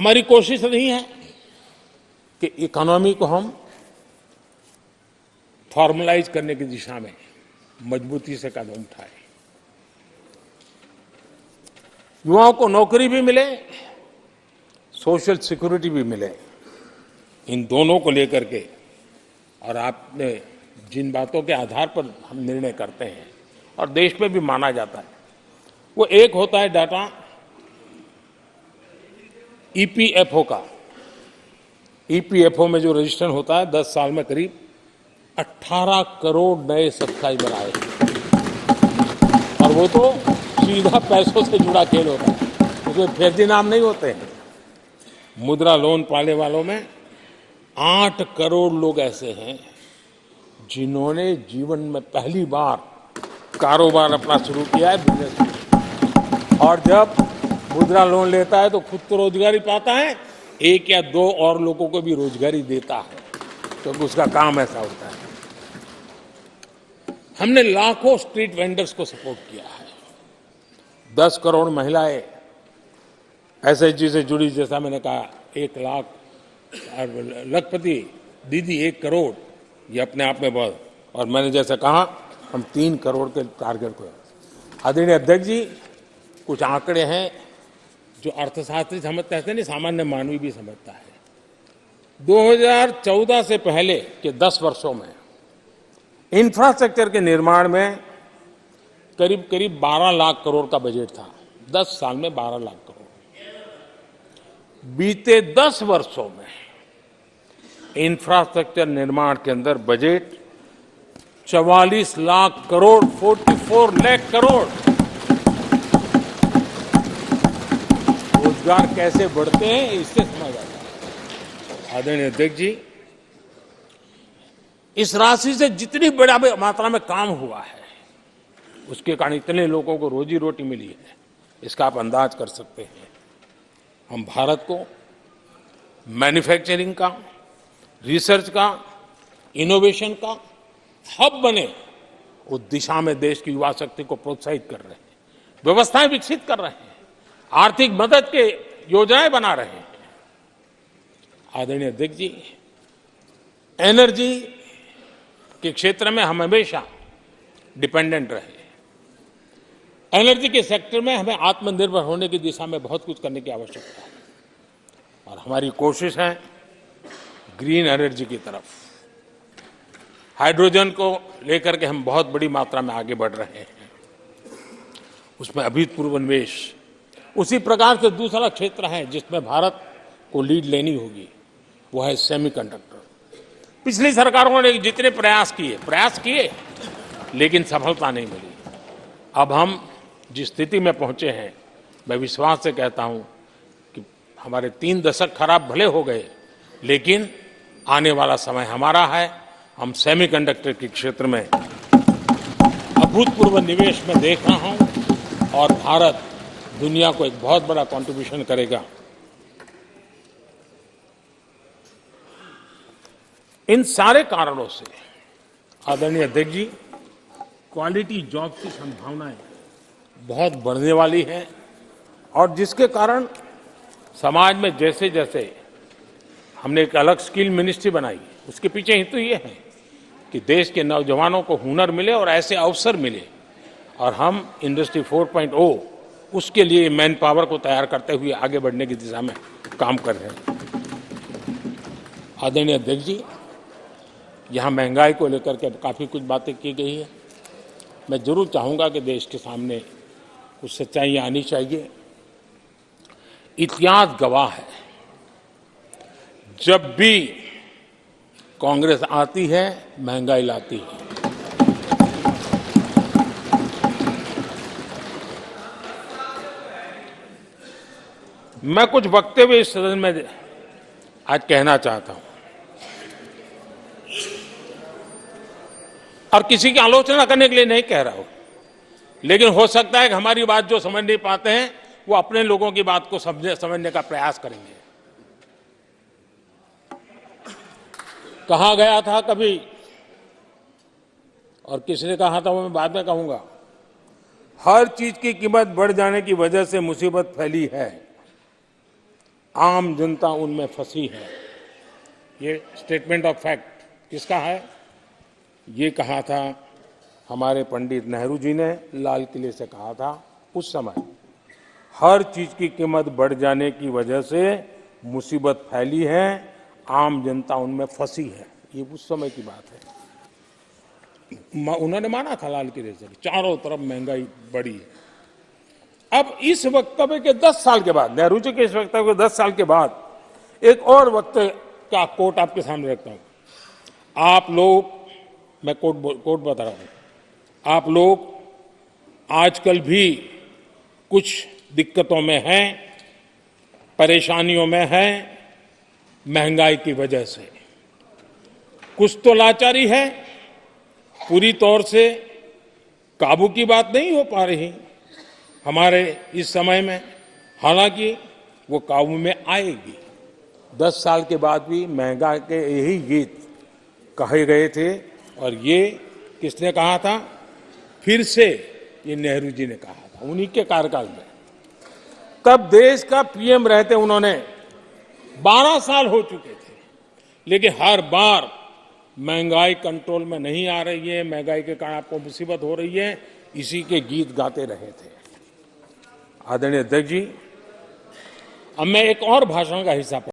हमारी कोशिश नहीं है कि इकोनॉमी को हम फॉर्मलाइज करने की दिशा में मजबूती से कदम उठाएं, युवाओं को नौकरी भी मिले, सोशल सिक्योरिटी भी मिले। इन दोनों को लेकर के और आपने जिन बातों के आधार पर हम निर्णय करते हैं और देश में भी माना जाता है, वो एक होता है डाटा ईपीएफओ का। ईपीएफओ में जो रजिस्ट्रेशन होता है 10 साल में करीब 18 करोड़ नए सब्सक्राइबर आए और वो तो सीधा पैसों से जुड़ा खेल होता है, उसमें फर्जी नाम नहीं होते हैं। मुद्रा लोन पाने वालों में 8 करोड़ लोग ऐसे हैं जिन्होंने जीवन में पहली बार कारोबार अपना शुरू किया है, बिजनेस। और जब मुद्रा लोन लेता है तो खुद तो रोजगारी पाता है, 1 या 2 और लोगों को भी रोजगारी देता है, तो उसका काम ऐसा होता है। हमने लाखों स्ट्रीट वेंडर्स को सपोर्ट किया है। 10 करोड़ महिलाएं एसएचजी से जुड़ी, जैसा मैंने कहा 1 लाख, लखपति दीदी 1 करोड़, ये अपने आप में बहुत। और मैंने जैसे कहा हम 3 करोड़ के टारगेट को। आदरणीय अध्यक्ष जी, कुछ आंकड़े हैं जो अर्थशास्त्री समझते हैं, नहीं सामान्य मानवी भी समझता है। 2014 से पहले के 10 वर्षों में इंफ्रास्ट्रक्चर के निर्माण में करीब करीब 12 लाख करोड़ का बजट था। 10 साल में 12 लाख करोड़। बीते 10 वर्षों में इंफ्रास्ट्रक्चर निर्माण के अंदर बजट 44 लाख करोड़, 44 लाख करोड़। रोजगार कैसे बढ़ते हैं इससे समझ आता है। आदरणीय अध्यक्ष जी, इस राशि से जितनी बड़ा मात्रा में काम हुआ है, उसके कारण इतने लोगों को रोजी रोटी मिली है, इसका आप अंदाज कर सकते हैं। हम भारत को मैन्युफैक्चरिंग का, रिसर्च का, इनोवेशन का हब बने, उस दिशा में देश की युवा शक्ति को प्रोत्साहित कर रहे हैं, व्यवस्थाएं विकसित कर रहे हैं, आर्थिक मदद के योजनाएं बना रहे हैं। आदरणीय अध्यक्ष जी, एनर्जी के क्षेत्र में हम हमेशा डिपेंडेंट रहे। एनर्जी के सेक्टर में हमें आत्मनिर्भर होने की दिशा में बहुत कुछ करने की आवश्यकता है और हमारी कोशिश है ग्रीन एनर्जी की तरफ। हाइड्रोजन को लेकर के हम बहुत बड़ी मात्रा में आगे बढ़ रहे हैं, उसमें अभूतपूर्व निवेश। उसी प्रकार से दूसरा क्षेत्र है जिसमें भारत को लीड लेनी होगी, वो है सेमीकंडक्टर। पिछली सरकारों ने जितने प्रयास किए लेकिन सफलता नहीं मिली। अब हम जिस स्थिति में पहुंचे हैं, मैं विश्वास से कहता हूं कि हमारे 3 दशक खराब भले हो गए, लेकिन आने वाला समय हमारा है। हम सेमीकंडक्टर के क्षेत्र में अभूतपूर्व निवेश में देख रहा हूं और भारत दुनिया को एक बहुत बड़ा कंट्रीब्यूशन करेगा। इन सारे कारणों से आदरणीय अध्यक्ष जी, क्वालिटी जॉब की संभावनाएं बहुत बढ़ने वाली है और जिसके कारण समाज में जैसे जैसे हमने एक अलग स्किल मिनिस्ट्री बनाई, उसके पीछे हेतु ये है कि देश के नौजवानों को हुनर मिले और ऐसे अवसर मिले और हम इंडस्ट्री 4.0 उसके लिए मैन पावर को तैयार करते हुए आगे बढ़ने की दिशा में काम कर रहे हैं। आदरणीय अध्यक्ष जी, यहाँ महंगाई को लेकर के काफ़ी कुछ बातें की गई है। मैं जरूर चाहूँगा कि देश के सामने कुछ सच्चाइयाँ आनी चाहिए। इतिहास गवाह है, जब भी कांग्रेस आती है महंगाई लाती है। मैं कुछ वक्तव्य इस सदन में आज कहना चाहता हूं और किसी की आलोचना करने के लिए नहीं कह रहा हूं, लेकिन हो सकता है कि हमारी बात जो समझ नहीं पाते हैं वो अपने लोगों की बात को समझने का प्रयास करेंगे। कहा गया था कभी और किसने कहा था वो मैं बाद में कहूंगा, हर चीज की कीमत बढ़ जाने की वजह से मुसीबत फैली है। आम जनता उनमें फंसी है। ये स्टेटमेंट ऑफ फैक्ट किसका है? ये कहा था हमारे पंडित नेहरू जी ने, लाल किले से कहा था उस समय। हर चीज की कीमत बढ़ जाने की वजह से मुसीबत फैली है, आम जनता उनमें फंसी है। ये उस समय की बात है। उन्होंने माना था लाल किले से, चारों तरफ महंगाई बढ़ी है। अब इस वक्तव्य के 10 साल के बाद, नेहरू जी के इस वक्तव्य के 10 साल के बाद, एक और वक्तव्य का कोट आपके सामने रखता हूं। आप लोग, मैं कोट बता रहा हूं, आप लोग आजकल भी कुछ दिक्कतों में हैं, परेशानियों में हैं, महंगाई की वजह से। कुछ तो लाचारी है, पूरी तौर से काबू की बात नहीं हो पा रही हमारे इस समय में। हालांकि वो काबू में आएगी। 10 साल के बाद भी महंगाई के यही गीत कहे गए थे, और ये किसने कहा था? फिर से ये नेहरू जी ने कहा था, उन्हीं के कार्यकाल में। तब देश का पीएम रहते उन्होंने 12 साल हो चुके थे, लेकिन हर बार महंगाई कंट्रोल में नहीं आ रही है, महंगाई के कारण आपको मुसीबत हो रही है, इसी के गीत गाते रहे थे। आदरणीय अध्यक्ष जी, अब मैं एक और भाषण का हिस्सा